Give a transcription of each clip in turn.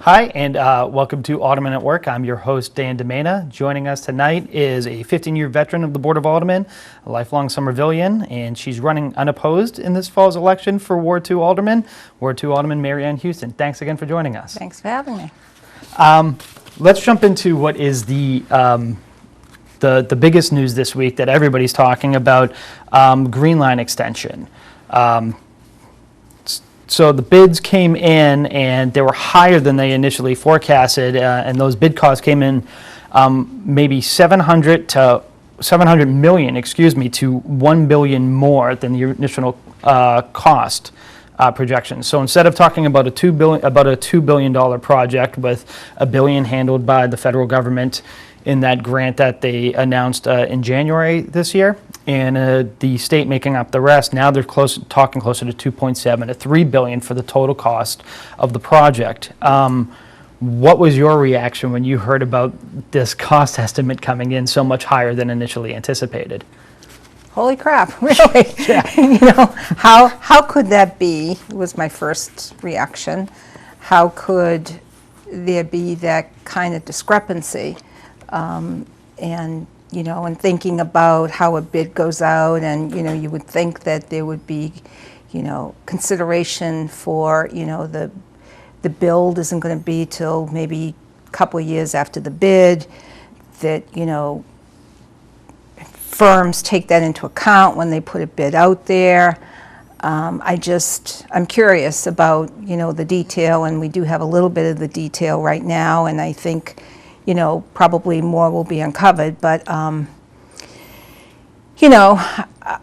Hi, and welcome to Alderman at Work. I'm your host, Dan DeMena. Joining us tonight is a 15-year veteran of the Board of Aldermen, a lifelong Somervillian, and she's running unopposed in this fall's election for Ward 2 Alderman, Maryann Heuston. Thanks again for joining us. Thanks for having me. Let's jump into what is the biggest news this week that everybody's talking about, Green Line extension. So the bids came in and they were higher than they initially forecasted, and those bid costs came in maybe 700 million, to 1 billion more than the initial cost projections. So instead of talking about a $2 billion project with $1 billion handled by the federal government in that grant that they announced in January this year, and the state making up the rest, now they're talking closer to 2.7 to 3 billion for the total cost of the project. What was your reaction when you heard about this cost estimate coming in so much higher than initially anticipated? Holy crap, really? Yeah. How could that be, was my first reaction. How could there be that kind of discrepancy? And thinking about how a bid goes out, and, you would think that there would be, consideration for, the build isn't going to be till maybe a couple of years after the bid, that, firms take that into account when they put a bid out there. I'm curious about, the detail, and we do have a little bit of the detail right now, and I think, probably more will be uncovered, but,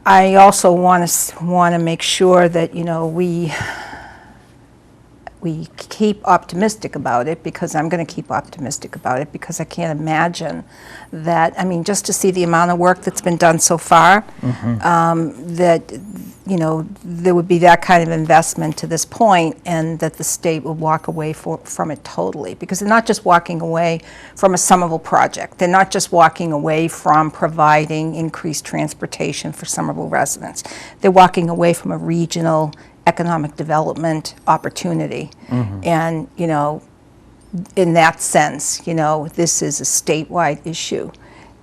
I also want to make sure that, we keep optimistic about it, because I'm going to keep optimistic about it, because I can't imagine that, just to see the amount of work that's been done so far, that, there would be that kind of investment to this point, and that the state would walk away from it totally. Because they're not just walking away from a Somerville project. They're not just walking away from providing increased transportation for Somerville residents. They're walking away from a regional economic development opportunity. And, in that sense, this is a statewide issue.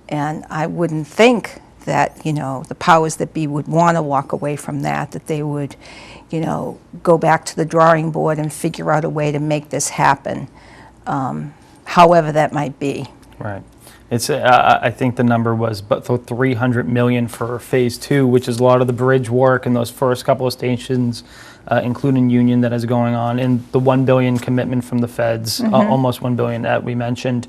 And I wouldn't think that, the powers that be would want to walk away from that they would, go back to the drawing board and figure out a way to make this happen, however that might be. Right. It's I think the number was about $300 million for phase 2, which is a lot of the bridge work and those first couple of stations, including Union, that is going on, and the $1 billion commitment from the feds, almost $1 billion that we mentioned.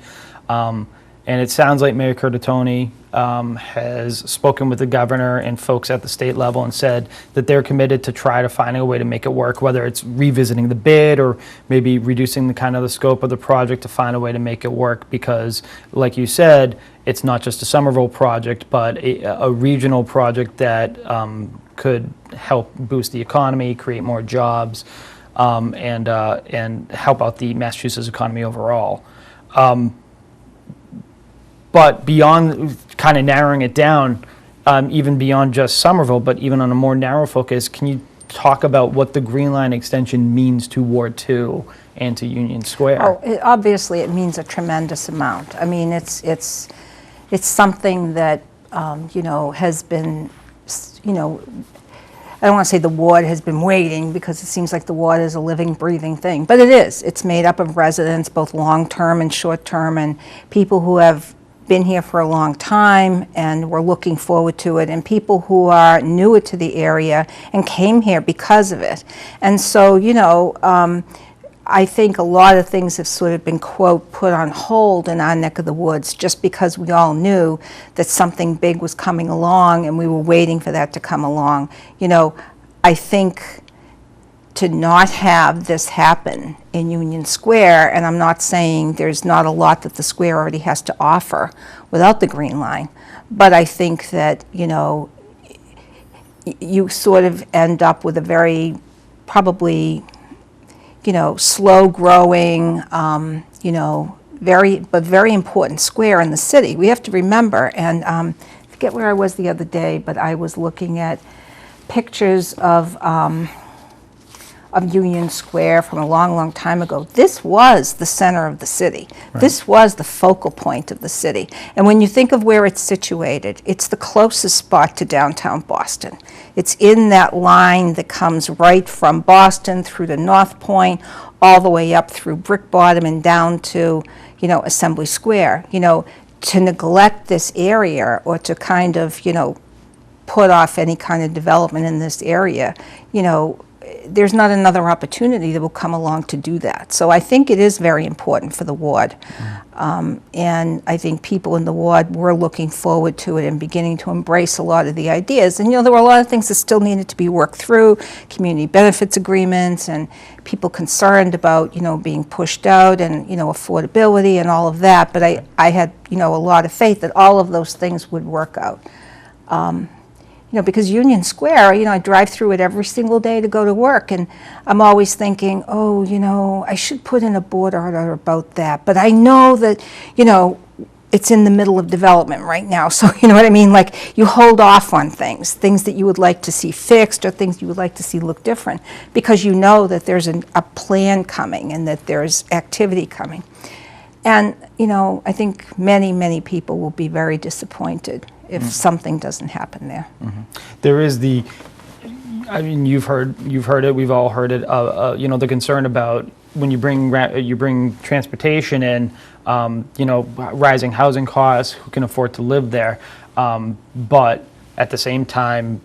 And it sounds like Mayor Curtatone has spoken with the governor and folks at the state level and said that they're committed to try to find a way to make it work, whether it's revisiting the bid or maybe reducing the scope of the project to find a way to make it work, because, like you said, it's not just a Somerville project, but a regional project that could help boost the economy, create more jobs, and help out the Massachusetts economy overall. But beyond kind of narrowing it down, even beyond just Somerville, but even on a more narrow focus, can you talk about what the Green Line extension means to Ward 2 and to Union Square? Oh, obviously it means a tremendous amount. It's something that, has been, I don't want to say the ward has been waiting, because it seems like the ward is a living, breathing thing, but it is. It's made up of residents, both long-term and short-term, and people who have been here for a long time and we're looking forward to it, and people who are newer to the area and came here because of it. And so, I think a lot of things have sort of been, quote, put on hold in our neck of the woods, just because we all knew that something big was coming along and we were waiting for that to come along. I think to not have this happen in Union Square, and I'm not saying there's not a lot that the square already has to offer without the Green Line, but I think that, you sort of end up with a very probably slow growing, very important square in the city. We have to remember, and I forget where I was the other day, but I was looking at pictures of Union Square from a long, long time ago. This was the center of the city. Right. This was the focal point of the city. And when you think of where it's situated, it's the closest spot to downtown Boston. It's in that line that comes right from Boston through to North Point, all the way up through Brick Bottom and down to, Assembly Square. To neglect this area or to kind of, put off any kind of development in this area, there's not another opportunity that will come along to do that. So I think it is very important for the ward. And I think people in the ward were looking forward to it and beginning to embrace a lot of the ideas. And, there were a lot of things that still needed to be worked through, community benefits agreements and people concerned about, being pushed out and, affordability and all of that. But I had, a lot of faith that all of those things would work out. Because Union Square, I drive through it every single day to go to work, and I'm always thinking, I should put in a board order about that. But I know that, it's in the middle of development right now. So, you know what I mean? Like, you hold off on things that you would like to see fixed or things you would like to see look different, because you know that there's a plan coming and that there's activity coming. And, I think many, many people will be very disappointed if something doesn't happen there. There is you've heard it, we've all heard it, the concern about when you bring transportation in, rising housing costs, who can afford to live there, but at the same time,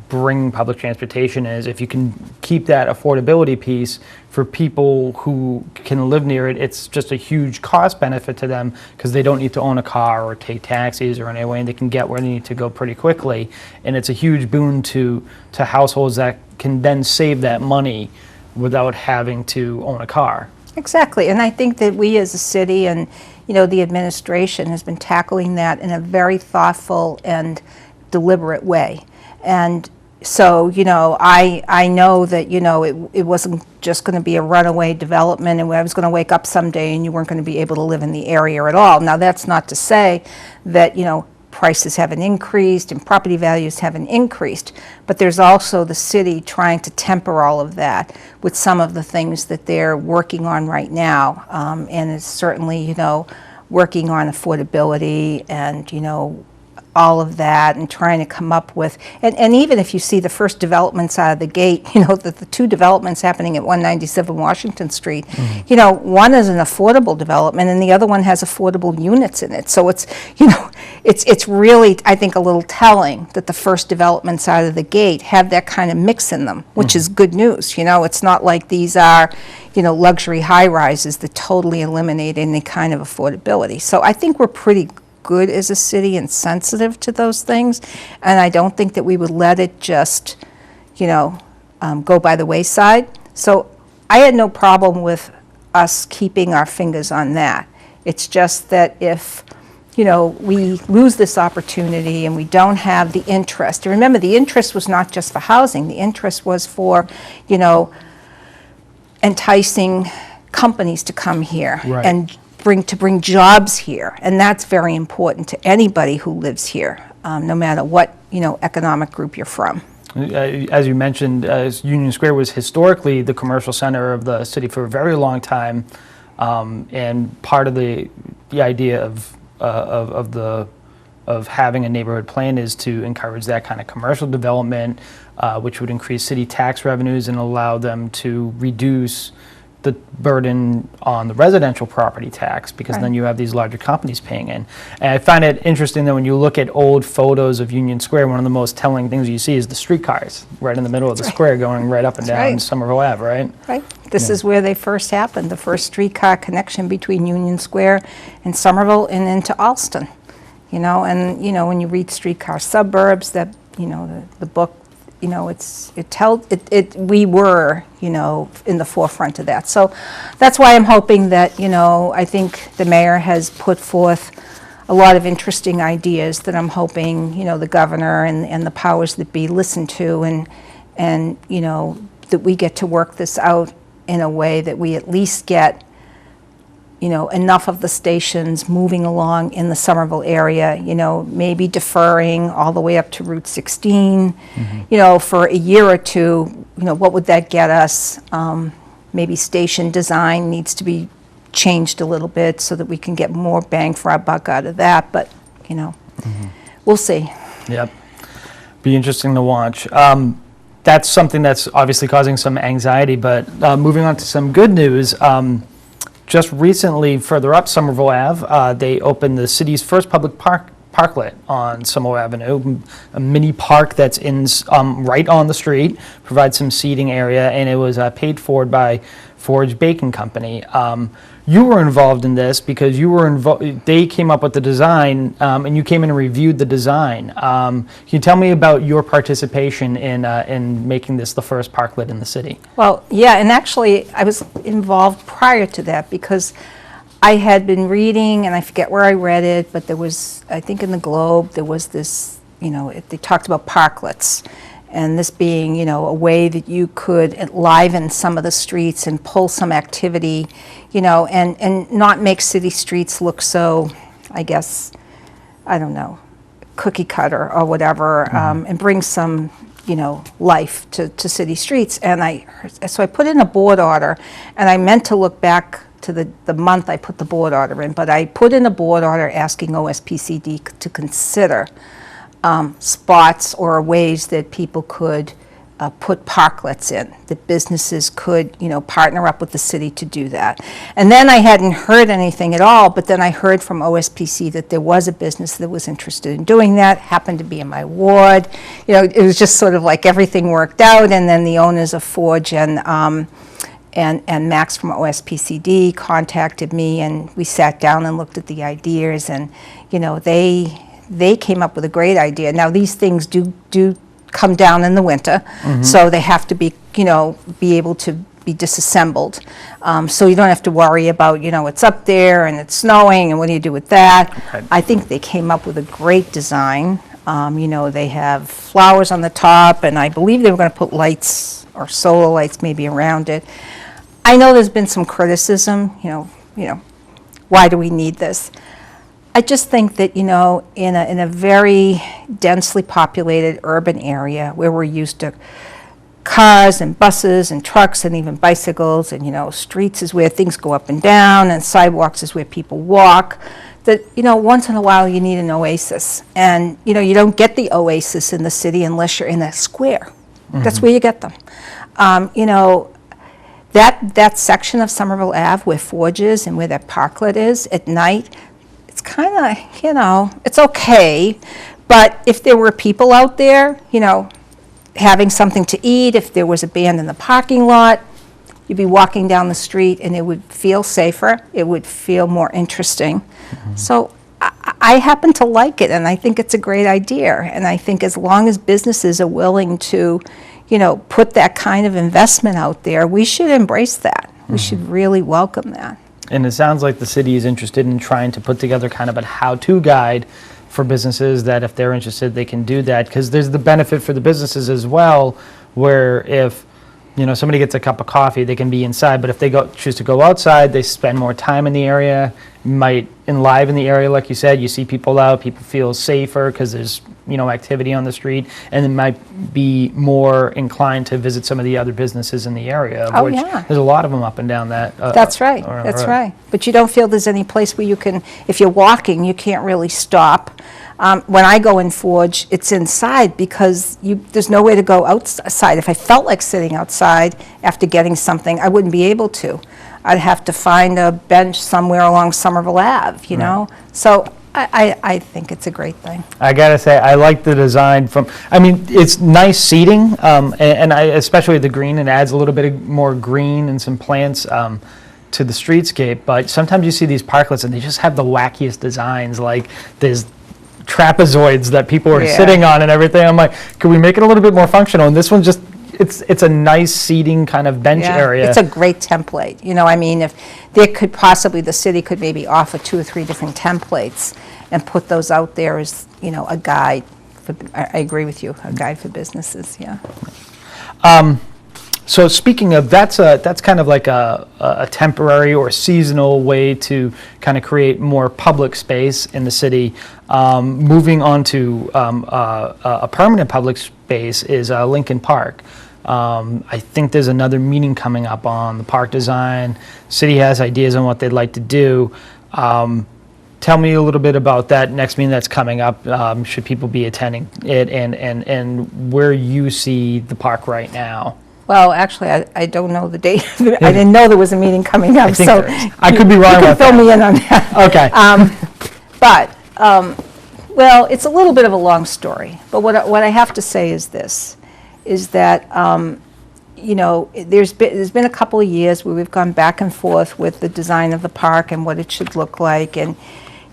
bring public transportation is, if you can keep that affordability piece for people who can live near it, it's just a huge cost benefit to them because they don't need to own a car or take taxis or any way, and they can get where they need to go pretty quickly. And it's a huge boon to households that can then save that money without having to own a car. Exactly, and I think that we as a city and the administration has been tackling that in a very thoughtful and deliberate way. And so, I know that, it wasn't just going to be a runaway development and I was going to wake up someday and you weren't going to be able to live in the area at all. Now, that's not to say that, prices haven't increased and property values haven't increased, but there's also the city trying to temper all of that with some of the things that they're working on right now. And it's certainly, working on affordability and, all of that and trying to come up with, and even if you see the first developments out of the gate, the two developments happening at 197 Washington Street, one is an affordable development and the other one has affordable units in it. So it's, it's really, I think, a little telling that the first developments out of the gate have that kind of mix in them, which is good news. It's not like these are, luxury high-rises that totally eliminate any kind of affordability. So I think we're pretty good as a city and sensitive to those things, and I don't think that we would let it just, go by the wayside. So I had no problem with us keeping our fingers on that. It's just that if, we lose this opportunity and we don't have the interest, and remember, the interest was not just for housing, the interest was for, enticing companies to come here. Right. And bring jobs here, and that's very important to anybody who lives here, no matter what economic group you're from. As you mentioned, Union Square was historically the commercial center of the city for a very long time, and part of the idea of having a neighborhood plan is to encourage that kind of commercial development, which would increase city tax revenues and allow them to reduce the burden on the residential property tax, because then you have these larger companies paying in. And I find it interesting that when you look at old photos of Union Square, one of the most telling things you see is the streetcars right in the middle of the square going right up and down Somerville Ave, right? Right. This is where they first happened, the first streetcar connection between Union Square and Somerville and into Alston. And when you read Streetcar Suburbs, that the book, we were, in the forefront of that. So that's why I'm hoping that, I think the mayor has put forth a lot of interesting ideas that I'm hoping, the governor and the powers that be listen to, and that we get to work this out in a way that we at least get, enough of the stations moving along in the Somerville area, maybe deferring all the way up to Route 16, for a year or two, what would that get us? Maybe station design needs to be changed a little bit so that we can get more bang for our buck out of that, but, we'll see. Yep. Be interesting to watch. That's something that's obviously causing some anxiety, but moving on to some good news. Just recently, further up Somerville Ave, they opened the city's first public parklet on Somerville Avenue, a mini park that's in right on the street, provides some seating area, and it was paid for by Forge Bacon Company. You were involved in this because they came up with the design, and you came in and reviewed the design. Can you tell me about your participation in making this the first parklet in the city? Well, yeah, and actually I was involved prior to that because I had been reading, and I forget where I read it, but there was, I think in the Globe, there was this, they talked about parklets. And this being, a way that you could enliven some of the streets and pull some activity, and not make city streets look so, I guess, I don't know, cookie cutter or whatever, and bring some, life to city streets. And so I put in a board order, and I meant to look back to the month I put the board order in, but I put in a board order asking OSPCD to consider spots or ways that people could put parklets in, that businesses could, partner up with the city to do that. And then I hadn't heard anything at all, but then I heard from OSPC that there was a business that was interested in doing that, happened to be in my ward. It was just sort of like everything worked out, and then the owners of Forge and Max from OSPCD contacted me, and we sat down and looked at the ideas, and, they came up with a great idea. Now, these things do come down in the winter, so they have to be, be able to be disassembled. So you don't have to worry about, it's up there and it's snowing, and what do you do with that? Right. I think they came up with a great design. They have flowers on the top, and I believe they were going to put lights or solar lights maybe around it. I know there's been some criticism, why do we need this? I just think that, in a very densely populated urban area where we're used to cars and buses and trucks and even bicycles, and, streets is where things go up and down, and sidewalks is where people walk, that, once in a while you need an oasis. And, you don't get the oasis in the city unless you're in a square. That's where you get them. That section of Somerville Ave where Forge is and where that parklet is at night, it's kind of, it's okay, but if there were people out there, having something to eat, if there was a band in the parking lot, you'd be walking down the street and it would feel safer, it would feel more interesting. So I happen to like it, and I think it's a great idea, and I think as long as businesses are willing to, put that kind of investment out there, we should embrace that. We should really welcome that. And it sounds like the city is interested in trying to put together kind of a how-to guide for businesses that if they're interested, they can do that. Because there's the benefit for the businesses as well, where if somebody gets a cup of coffee, they can be inside. But if they choose to go outside, they spend more time in the area, might enliven the area, like you said. You see people out, people feel safer because there's activity on the street, and they might be more inclined to visit some of the other businesses in the area. Oh, which yeah. There's a lot of them up and down that. That's right. That's right. But you don't feel there's any place where you can, if you're walking, you can't really stop. When I go in Forge, it's inside because there's no way to go outside. If I felt like sitting outside after getting something, I wouldn't be able to. I'd have to find a bench somewhere along Somerville Ave, Right. So I think it's a great thing. I gotta say, I like the design it's nice seating, and especially the green, it adds a little bit more green and some plants to the streetscape, but sometimes you see these parklets and they just have the wackiest designs, like there's trapezoids that people are sitting on and everything. I'm like, could we make it a little bit more functional? And this one just, it's a nice seating kind of bench area. It's a great template. If there could possibly, the city could maybe offer 2 or 3 different templates and put those out there as, a guide. I agree with you, a guide for businesses, yeah. So speaking of, that's kind of like a temporary or seasonal way to kind of create more public space in the city. Moving on to a permanent public space is Lincoln Park. I think there's another meeting coming up on the park design. City has ideas on what they'd like to do. Tell me a little bit about that next meeting that's coming up. Should people be attending it, and where you see the park right now? Well, actually, I don't know the date. I didn't know there was a meeting coming up, think so there is. I could be wrong you can about fill that. me in on that. Okay. Well, it's a little bit of a long story, but what I have to say is this, is that, you know, there's been a couple of years where we've gone back and forth with the design of the park and what it should look like, and,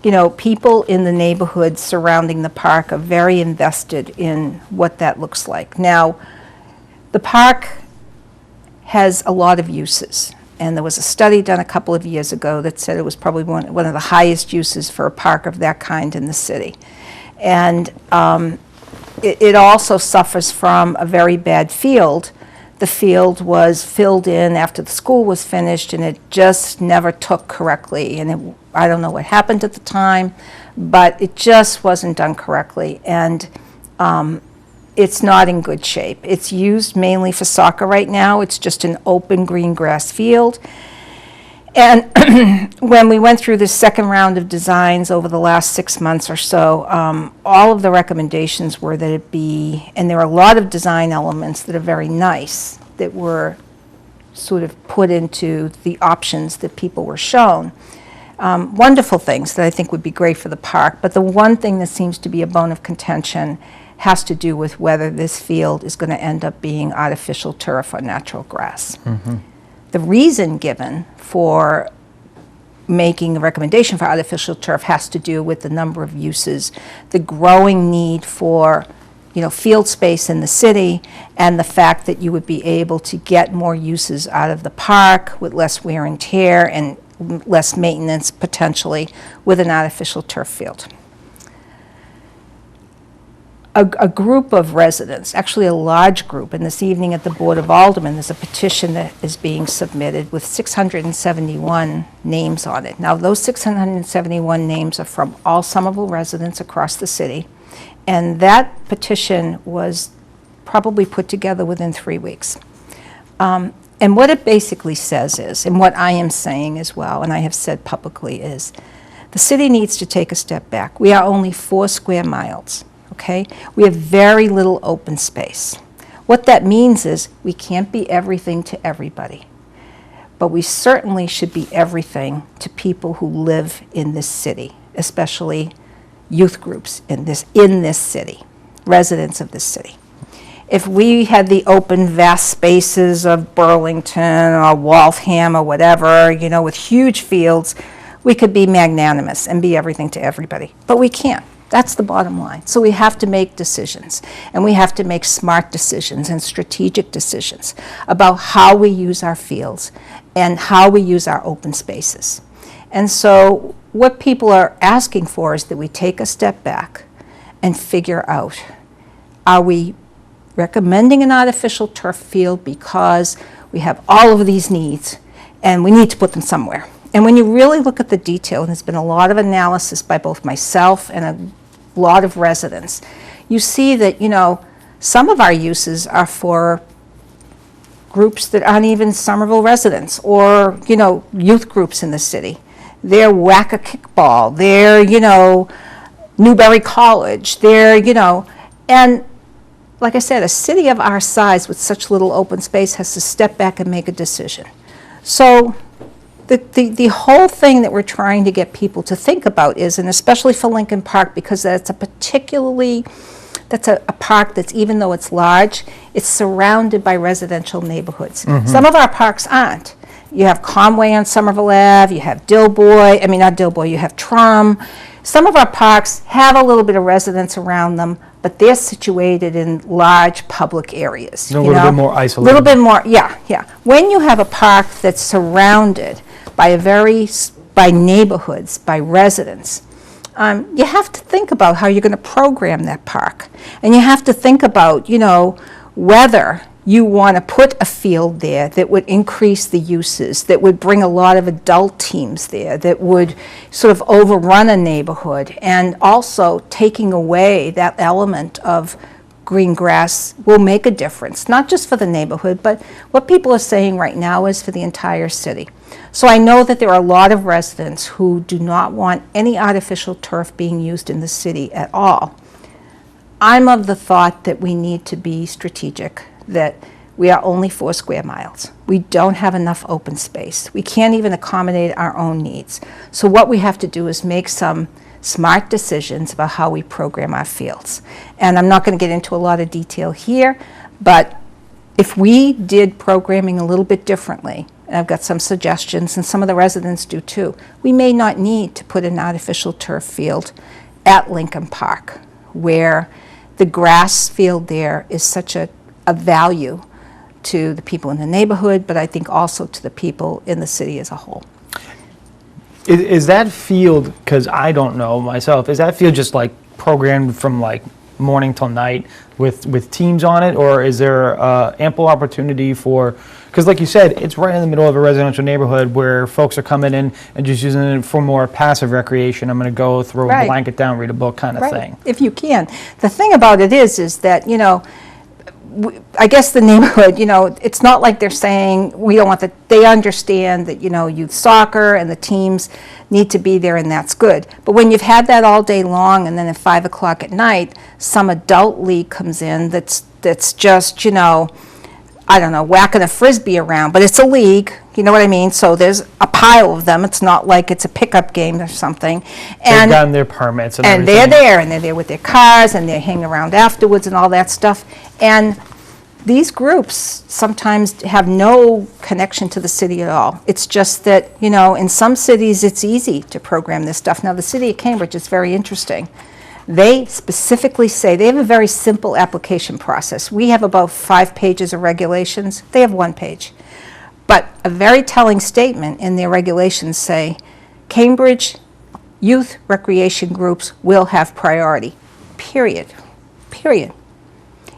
you know, people in the neighborhood surrounding the park are very invested in what that looks like. Now, the park has a lot of uses, and there was a study done a couple of years ago that said it was probably one of the highest uses for a park of that kind in the city. And it also suffers from a very bad field. The field was filled in after the school was finished, and it just never took correctly. And I don't know what happened at the time, but it just wasn't done correctly. And it's not in good shape. It's used mainly for soccer right now. It's just an open green grass field. And when we went through the second round of designs over the last 6 months or so, all of the recommendations were that it be, and there are a lot of design elements that are very nice that were sort of put into the options that people were shown. Wonderful things that I think would be great for the park, but the one thing that seems to be a bone of contention has to do with whether this field is going to end up being artificial turf or natural grass. Mm-hmm. The reason given for making a recommendation for artificial turf has to do with the number of uses, the growing need for, you know, field space in the city, and the fact that you would be able to get more uses out of the park with less wear and tear and less maintenance potentially with an artificial turf field. A group of residents, actually a large group, and this evening at the Board of Aldermen, there's a petition that is being submitted with 671 names on it. Now, those 671 names are from all Somerville residents across the city, and that petition was probably put together within 3 weeks. And what it basically says is, and what I am saying as well, and I have said publicly, is the city needs to take a step back. We are only 4 square miles. Okay? We have very little open space. What that means is we can't be everything to everybody, but we certainly should be everything to people who live in this city, especially youth groups in this city, residents of this city. If we had the open, vast spaces of Burlington or Waltham or whatever, you know, with huge fields, we could be magnanimous and be everything to everybody, but we can't. That's the bottom line. So we have to make decisions, and we have to make smart decisions and strategic decisions about how we use our fields and how we use our open spaces. And so what people are asking for is that we take a step back and figure out, are we recommending an artificial turf field because we have all of these needs and we need to put them somewhere? And when you really look at the detail, and there's been a lot of analysis by both myself and a lot of residents, you see that, you know, some of our uses are for groups that aren't even Somerville residents, or, you know, youth groups in the city. They're Whack-A Kickball, they're, you know, Newberry College, they're, you know, and like I said, a city of our size with such little open space has to step back and make a decision. So the whole thing that we're trying to get people to think about is, and especially for Lincoln Park, because that's a park that's, even though it's large, it's surrounded by residential neighborhoods. Mm-hmm. Some of our parks aren't. You have Conway on Somerville Ave, you have Dilboy, I mean not Dilboy, you have Trum. Some of our parks have a little bit of residents around them, but they're situated in large public areas. A little bit more isolated. A little bit more, yeah. When you have a park that's surrounded by neighborhoods, by residents, you have to think about how you're going to program that park. And you have to think about, you know, whether you want to put a field there that would increase the uses, that would bring a lot of adult teams there, that would sort of overrun a neighborhood, and also taking away that element of green grass will make a difference, not just for the neighborhood, but what people are saying right now is for the entire city. So I know that there are a lot of residents who do not want any artificial turf being used in the city at all. I'm of the thought that we need to be strategic, that we are only 4 square miles. We don't have enough open space. We can't even accommodate our own needs. So what we have to do is make some smart decisions about how we program our fields. And I'm not going to get into a lot of detail here, but if we did programming a little bit differently, and I've got some suggestions, and some of the residents do too, we may not need to put an artificial turf field at Lincoln Park, where the grass field there is such a value to the people in the neighborhood, but I think also to the people in the city as a whole. Is that field, because I don't know myself, is that field just like programmed from like morning till night with teams on it, or is there ample opportunity for, because like you said, it's right in the middle of a residential neighborhood where folks are coming in and just using it for more passive recreation. I'm going to go throw a blanket down, read a book kind of thing. If you can. The thing about it is that, you know, I guess the neighborhood, you know, it's not like they're saying we don't want they understand that, you know, youth soccer and the teams need to be there, and that's good. But when you've had that all day long, and then at 5 o'clock at night, some adult league comes in that's just, you know, I don't know, whacking a frisbee around, but it's a league, you know what I mean? So there's a pile of them. It's not like it's a pickup game or something. And they've gotten their permits and everything. And they're there with their cars, and they hang around afterwards and all that stuff. And these groups sometimes have no connection to the city at all. It's just that, you know, in some cities it's easy to program this stuff. Now, the city of Cambridge is very interesting. They specifically say, they have a very simple application process. We have about 5 pages of regulations. They have 1 page. But a very telling statement in their regulations say, Cambridge youth recreation groups will have priority, period. Period.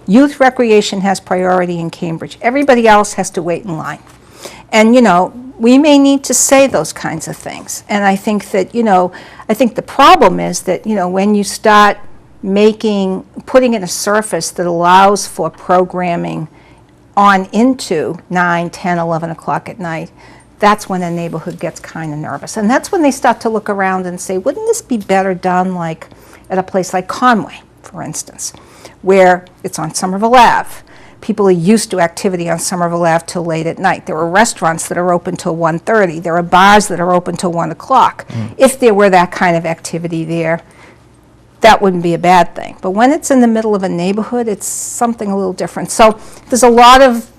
Youth recreation has priority in Cambridge. Everybody else has to wait in line. And, you know, we may need to say those kinds of things. And I think that, you know, I think the problem is that, you know, when you start putting in a surface that allows for programming on into 9, 10, 11 o'clock at night, that's when a neighborhood gets kind of nervous. And that's when they start to look around and say, wouldn't this be better done like at a place like Conway, for instance, where it's on Somerville Ave. People are used to activity on Somerville Ave till late at night. There are restaurants that are open till 1:30. There are bars that are open till 1 o'clock. If there were that kind of activity there, that wouldn't be a bad thing. But when it's in the middle of a neighborhood, it's something a little different. So there's a lot of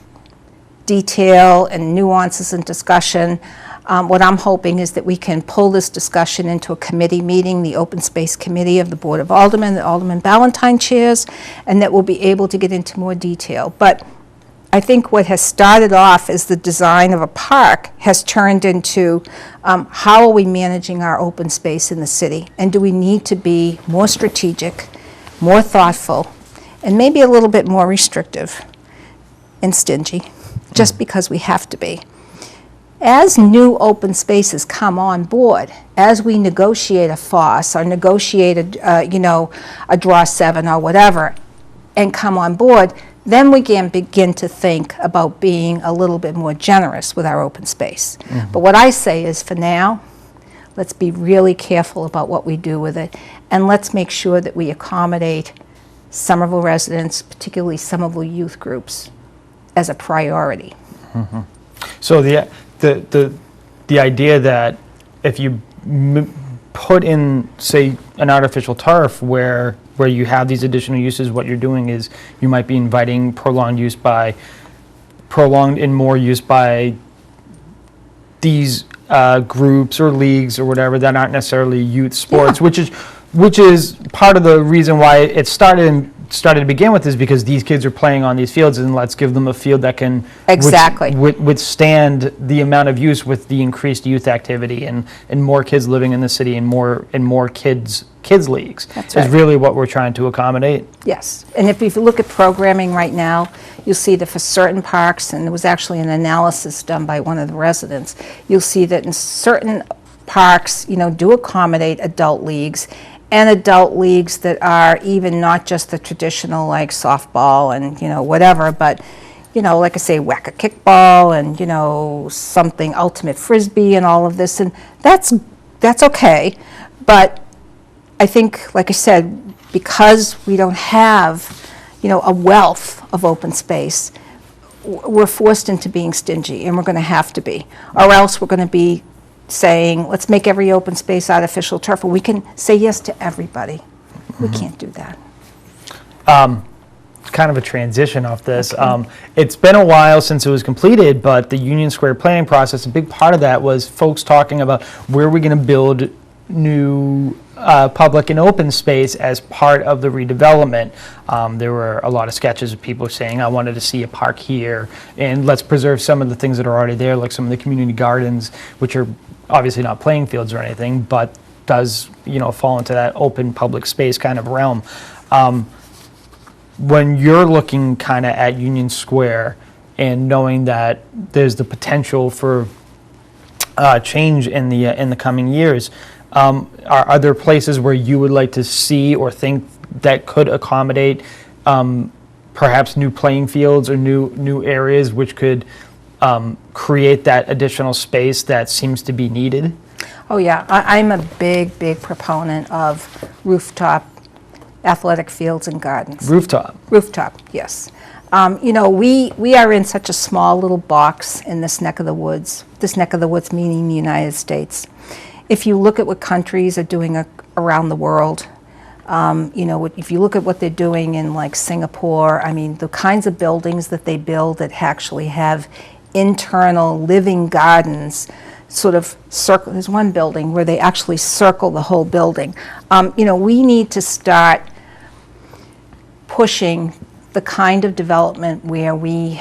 detail and nuances and discussion. What I'm hoping is that we can pull this discussion into a committee meeting, the Open Space Committee of the Board of Aldermen, that Alderman Ballantyne chairs, and that we'll be able to get into more detail. But I think what has started off as the design of a park has turned into how are we managing our open space in the city, and do we need to be more strategic, more thoughtful, and maybe a little bit more restrictive and stingy, just because we have to be. As new open spaces come on board, as we negotiate a FOSS or negotiate a Draw 7 or whatever, and come on board, then we can begin to think about being a little bit more generous with our open space. But what I say is, for now, let's be really careful about what we do with it, and let's make sure that we accommodate Somerville residents, particularly Somerville youth groups, as a priority. So the idea that if you put in, say, an artificial turf where you have these additional uses, what you're doing is you might be inviting prolonged and more use by these groups or leagues or whatever that aren't necessarily youth sports, which is part of the reason why it started started to begin with is because these kids are playing on these fields, and let's give them a field that can Exactly. withstand the amount of use with the increased youth activity and more kids living in the city and more kids leagues. That's right. Is really what we're trying to accommodate. Yes, and if you look at programming right now, you'll see that for certain parks, and there was actually an analysis done by one of the residents, you'll see that in certain parks, do accommodate adult leagues, and adult leagues that are even not just the traditional like softball and whatever, but like I say, whack a kickball and something ultimate frisbee and all of this, and that's okay, but I think, like I said, because we don't have a wealth of open space, we're forced into being stingy, and we're going to have to be, or else we're going to be saying, let's make every open space artificial turf, and we can say yes to everybody. We can't do that. Kind of a transition off this. Okay. It's been a while since it was completed, but the Union Square planning process, a big part of that was folks talking about where we're going to build new public and open space as part of the redevelopment. There were a lot of sketches of people saying, I wanted to see a park here, and let's preserve some of the things that are already there, like some of the community gardens, which are obviously not playing fields or anything, but does fall into that open public space kind of realm. When you're looking kind of at Union Square and knowing that there's the potential for change in the coming years, are there places where you would like to see or think that could accommodate perhaps new playing fields or new areas which could create that additional space that seems to be needed? Oh yeah, I'm a big proponent of rooftop athletic fields and gardens. Rooftop, yes. We are in such a small little box in this neck of the woods meaning the United States. If you look at what countries are doing around the world, if you look at what they're doing in like Singapore, the kinds of buildings that they build that actually have internal living gardens, sort of circle. There's one building where they actually circle the whole building. We need to start pushing the kind of development where we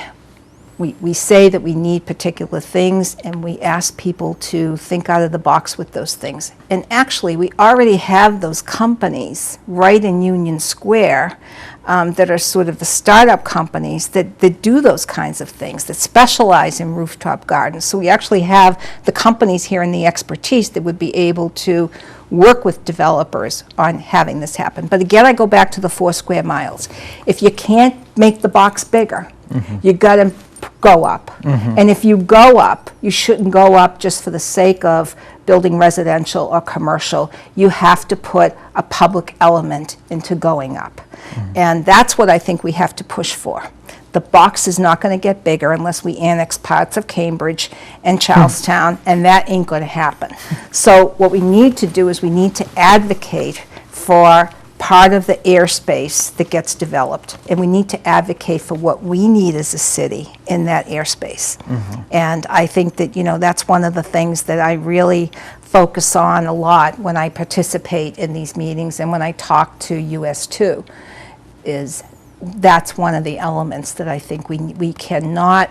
say that we need particular things, and we ask people to think out of the box with those things. And actually, we already have those companies right in Union Square that are sort of the startup companies that do those kinds of things, that specialize in rooftop gardens. So we actually have the companies here and the expertise that would be able to work with developers on having this happen. But again, I go back to the 4 square miles. If you can't make the box bigger, you got to go up. And if you go up, you shouldn't go up just for the sake of building residential or commercial. You have to put a public element into going up. And that's what I think we have to push for. The box is not going to get bigger unless we annex parts of Cambridge and Charlestown, and that ain't going to happen. So what we need to do is we need to advocate for part of the airspace that gets developed, and we need to advocate for what we need as a city in that airspace. And I think that that's one of the things that I really focus on a lot when I participate in these meetings and when I talk to US2, is that's one of the elements that I think we cannot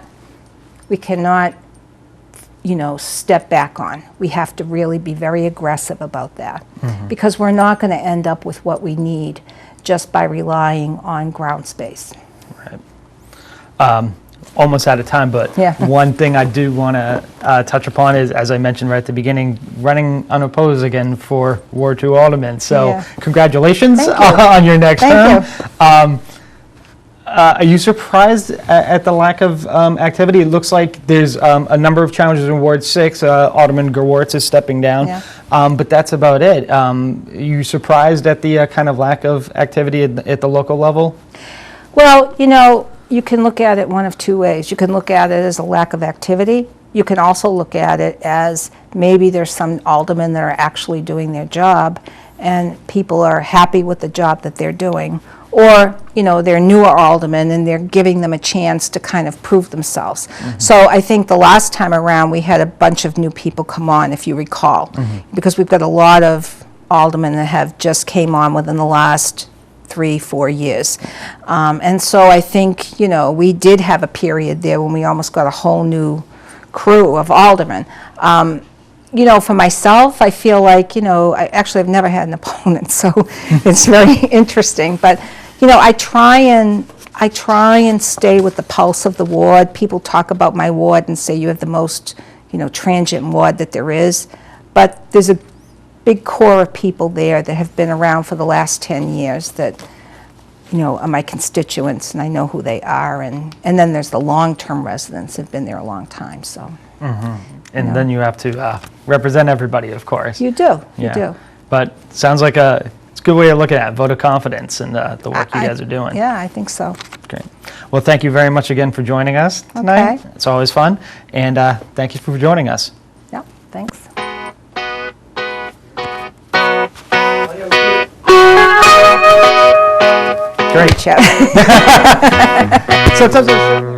step back on. We have to really be very aggressive about that, because we're not going to end up with what we need just by relying on ground space. Right. Almost out of time, but one thing I do want to touch upon is, as I mentioned right at the beginning, running unopposed again for Ward 2 Alderman. So congratulations on your next term. Are you surprised at the lack of activity? It looks like there's a number of challenges in Ward 6. Alderman Gerwartz is stepping down, but that's about it. Are you surprised at the kind of lack of activity at the local level? Well, you can look at it one of two ways. You can look at it as a lack of activity. You can also look at it as maybe there's some aldermen that are actually doing their job and people are happy with the job that they're doing. Or, they're newer aldermen and they're giving them a chance to kind of prove themselves. So I think the last time around we had a bunch of new people come on, if you recall, because we've got a lot of aldermen that have just came on within the last 3-4 years. And so I think, we did have a period there when we almost got a whole new crew of aldermen. For myself, I feel like, I've never had an opponent, so it's very interesting. But, I try and stay with the pulse of the ward. People talk about my ward and say you have the most, transient ward that there is. But there's a big core of people there that have been around for the last 10 years that, are my constituents, and I know who they are. And then there's the long-term residents that have been there a long time, so. And then you have to represent everybody, of course. You do, you Yeah. do. But sounds like it's a good way of looking at it, vote of confidence in the work you guys are doing. Yeah, I think so. Great. Well, thank you very much again for joining us tonight. Okay. It's always fun. And thank you for joining us. Yeah, thanks. Great. Chat. So,